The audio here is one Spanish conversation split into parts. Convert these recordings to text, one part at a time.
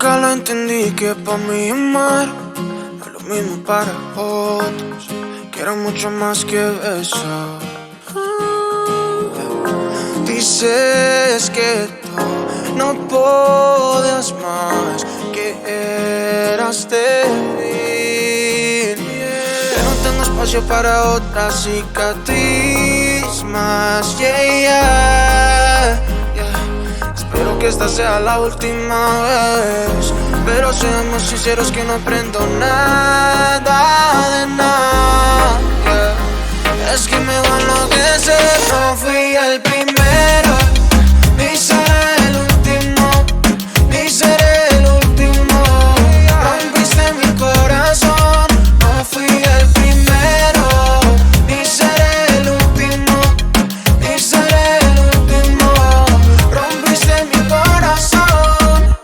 Nunca lo entendí que pa' mí amar no es lo mismo para otros, que era mucho más que eso. Dices que tú no podías más, que eras débil, que no tengo espacio para otra cicatriz más, Espero que esta sea la última vez, pero seamos sinceros que no aprendo nada de nada, Es que me va a enloquecer, no fui el primero, ni seré el último, ni seré el último. Rompiste mi corazón, no fui el primero, ni seré el último, ni seré el último. Rompiste mi corazón,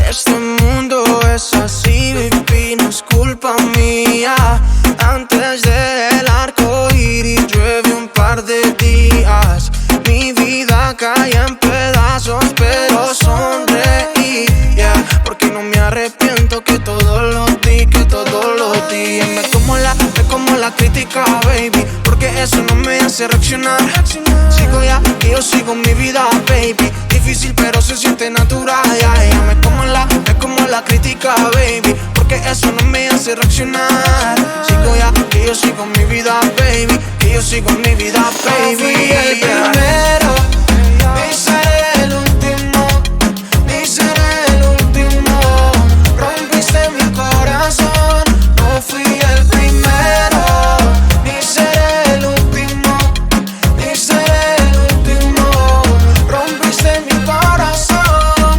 Este mundo es así, baby, no es culpa mía. Antes del arco iris llueve un par de días. Mi vida cae en pedazos, pero sonreí, porque no me arrepiento que todo lo di, que todo lo di. Me como la crítica, baby, porque eso no me hace reaccionar. Sigo que yo sigo mi vida, baby. Difícil pero se siente natural, Me como la crítica, baby, porque eso no me hace reaccionar. Sigo que yo sigo mi vida, baby, que yo sigo mi vida, baby. No fui el primero, ni seré el último, ni seré el último. Rompiste mi corazón, no fui el primero, ni seré el último, ni seré el último. Rompiste mi corazón.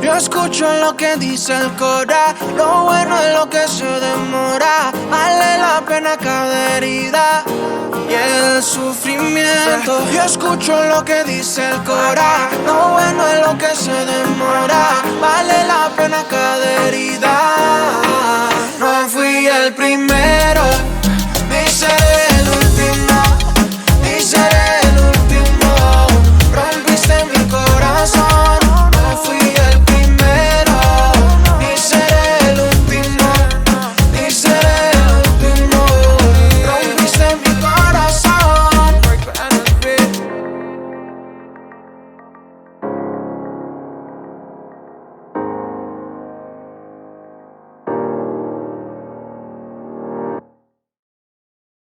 Yo escucho lo que dice el cora, lo bueno es lo que se demora. Vale la pena cada herida y el sufrimiento. Yo escucho lo que dice el cora, lo bueno es lo que se demora. Vale la pena cada herida. No fui el primero.